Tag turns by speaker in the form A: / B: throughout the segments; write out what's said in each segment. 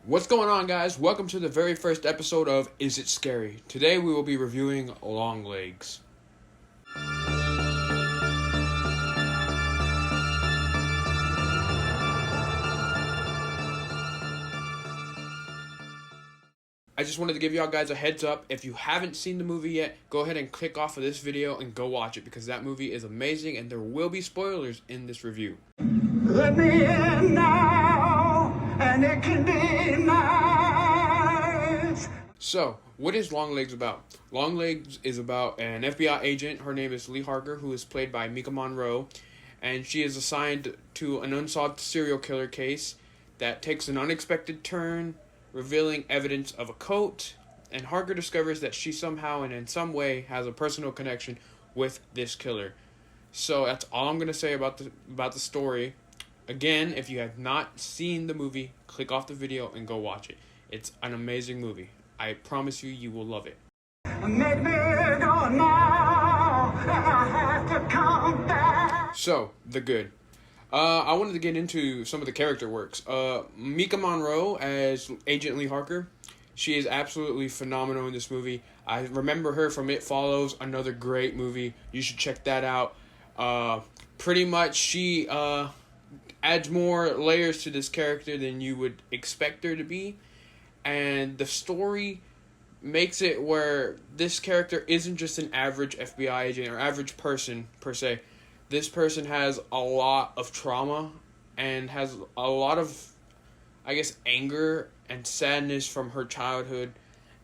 A: What's going on, guys? Welcome to the very first episode of Is It Scary? Today we will be reviewing Longlegs. I just wanted to give y'all guys a heads up. If you haven't seen the movie yet, go ahead and click off of this video and go watch it because that movie is amazing and there will be spoilers in this review.
B: Let me in now, and it can be nice.
A: So, what is Longlegs about? Longlegs is about an FBI agent. Her name is Lee Harker, who is played by Maika Monroe, and she is assigned to an unsolved serial killer case that takes an unexpected turn, revealing evidence of a cult, and Harker discovers that she somehow and in some way has a personal connection with this killer. So that's all I'm going to say about the story. Again, if you have not seen the movie, click off the video and go watch it. It's an amazing movie. I promise you, you will love it.
B: Make me go now, I have to come back.
A: So, the good. I wanted to get into some of the character works. Maika Monroe as Agent Lee Harker. She is absolutely phenomenal in this movie. I remember her from It Follows, another great movie. You should check that out. Pretty much she adds more layers to this character than you would expect her to be. And the story makes it where this character isn't just an average FBI agent or average person, per se. This person has a lot of trauma and has a lot of, anger and sadness from her childhood.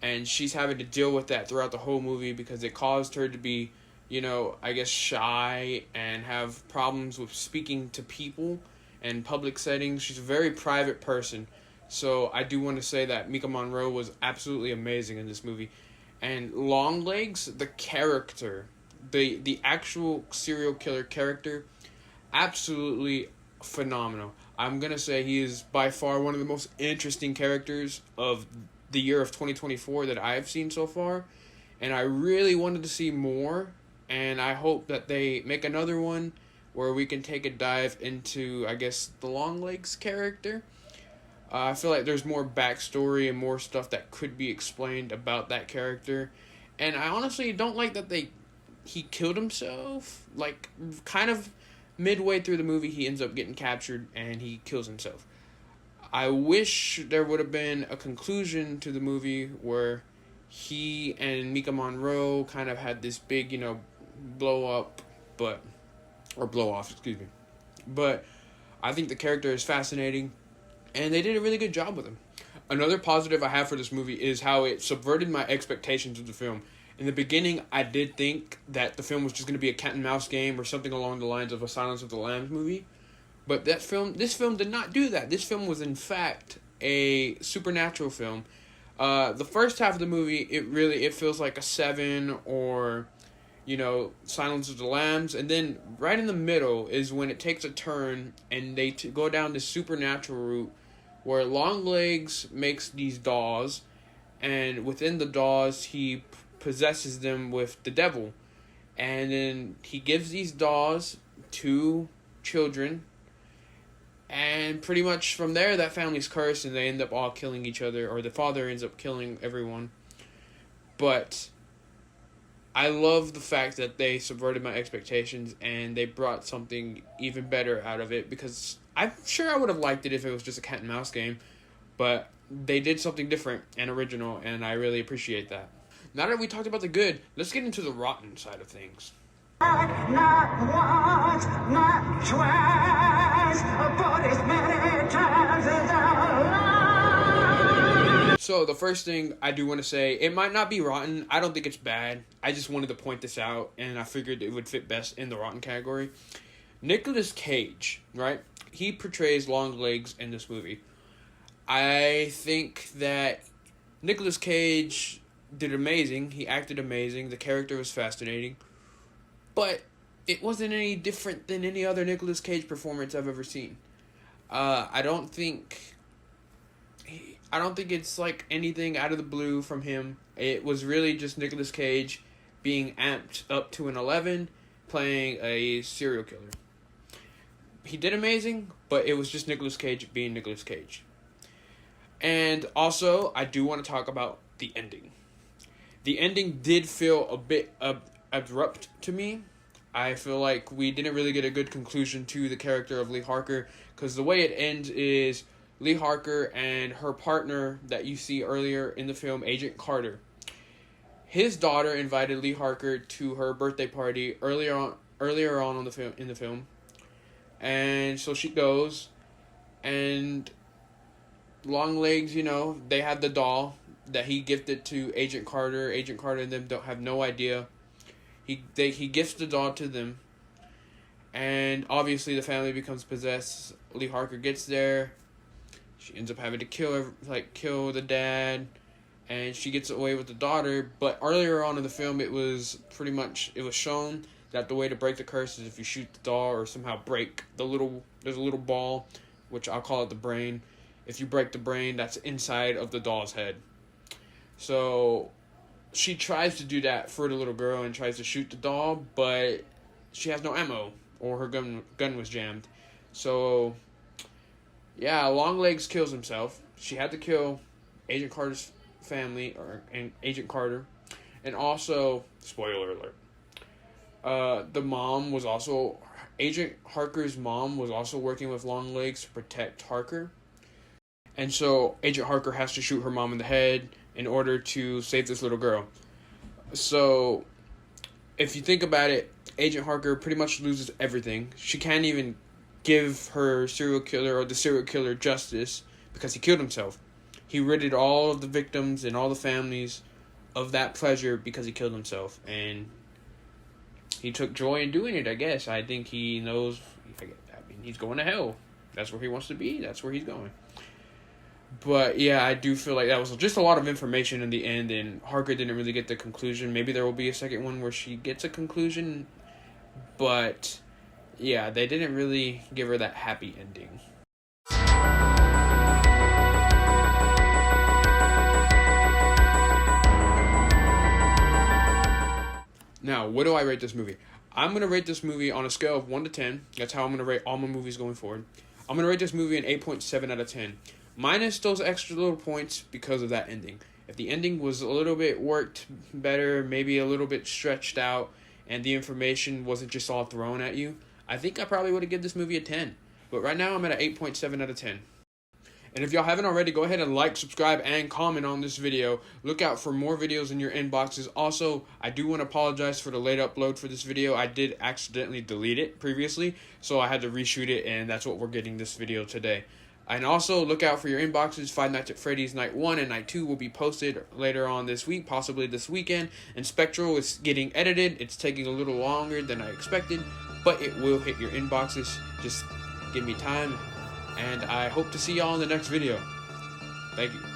A: And she's having to deal with that throughout the whole movie because it caused her to be, shy and have problems with speaking to people in public settings. She's a very private person. So I do want to say that Maika Monroe was absolutely amazing in this movie. And Longlegs, the character, the actual serial killer character, absolutely phenomenal. I'm going to say he is by far one of the most interesting characters of the year of 2024 that I've seen so far. And I really wanted to see more. And I hope that they make another one where we can take a dive into, the Longlegs character. I feel like there's more backstory and more stuff that could be explained about that character. And I honestly don't like that he killed himself. Like, kind of midway through the movie, he ends up getting captured and he kills himself. I wish there would have been a conclusion to the movie where he and Maika Monroe kind of had this big, blow off, But I think the character is fascinating. And they did a really good job with him. Another positive I have for this movie is how it subverted my expectations of the film. In the beginning, I did think that the film was just going to be a cat and mouse game or something along the lines of a Silence of the Lambs movie. But this film did not do that. This film was, in fact, a supernatural film. The first half of the movie, it feels like a Seven or, Silence of the Lambs. And then right in the middle is when it takes a turn and they go down this supernatural route where Longlegs makes these dolls, and within the dolls, he possesses them with the devil. And then he gives these dolls to children, and pretty much from there, that family's cursed, and they end up all killing each other, or the father ends up killing everyone. But I love the fact that they subverted my expectations, and they brought something even better out of it, because I'm sure I would have liked it if it was just a cat and mouse game, but they did something different and original, and I really appreciate that. Now that we talked about the good, let's get into the rotten side of things.
B: Not once, not twice, but as many times as I like.
A: So the first thing I do want to say, it might not be rotten. I don't think it's bad. I just wanted to point this out, and I figured it would fit best in the rotten category. Nicolas Cage, right? He portrays Longlegs in this movie. I think that Nicolas Cage did amazing. He acted amazing. The character was fascinating. But it wasn't any different than any other Nicolas Cage performance I've ever seen. I don't think it's like anything out of the blue from him. It was really just Nicolas Cage being amped up to an 11, playing a serial killer. He did amazing, but it was just Nicolas Cage being Nicolas Cage. And also, I do want to talk about the ending. The ending did feel a bit abrupt to me. I feel like we didn't really get a good conclusion to the character of Lee Harker, because the way it ends is Lee Harker and her partner that you see earlier in the film, Agent Carter. His daughter invited Lee Harker to her birthday party earlier on in the film. And so she goes, and Longlegs, they had the doll that he gifted to Agent Carter. Agent Carter and them don't have no idea. He gifts the doll to them, and obviously the family becomes possessed. Lee Harker gets there. She ends up having to kill the dad, and she gets away with the daughter. But earlier on in the film, it was shown that the way to break the curse is if you shoot the doll or somehow break there's a little ball, which I'll call it the brain. If you break the brain, that's inside of the doll's head. So she tries to do that for the little girl and tries to shoot the doll, but she has no ammo, or her gun was jammed. So, yeah, Longlegs kills himself. She had to kill Agent Carter's family, and Agent Carter. And also, spoiler alert, Agent Harker's mom was also working with Longlegs to protect Harker. And so Agent Harker has to shoot her mom in the head in order to save this little girl. So, if you think about it, Agent Harker pretty much loses everything. She can't even give the serial killer justice because he killed himself. He ridded all of the victims and all the families of that pleasure because he killed himself. And he took joy in doing it, I guess. I think he knows, he's going to hell. That's where he wants to be. That's where he's going. But, yeah, I do feel like that was just a lot of information in the end, and Harker didn't really get the conclusion. Maybe there will be a second one where she gets a conclusion, but, yeah, they didn't really give her that happy ending. Now, what do I rate this movie? I'm going to rate this movie on a scale of 1 to 10. That's how I'm going to rate all my movies going forward. I'm going to rate this movie an 8.7 out of 10. Minus those extra little points because of that ending. If the ending was a little bit worked better, maybe a little bit stretched out, and the information wasn't just all thrown at you, I think I probably would have given this movie a 10. But right now I'm at an 8.7 out of 10. And if y'all haven't already, go ahead and like, subscribe, and comment on this video. Look out for more videos in your inboxes. Also, I do want to apologize for the late upload for this video. I did accidentally delete it previously, so I had to reshoot it, and that's what we're getting this video today. And also, look out for your inboxes. Five Nights at Freddy's Night 1 and Night 2 will be posted later on this week, possibly this weekend. And Spectral is getting edited. It's taking a little longer than I expected, but it will hit your inboxes. Just give me time, and I hope to see y'all in the next video. Thank you.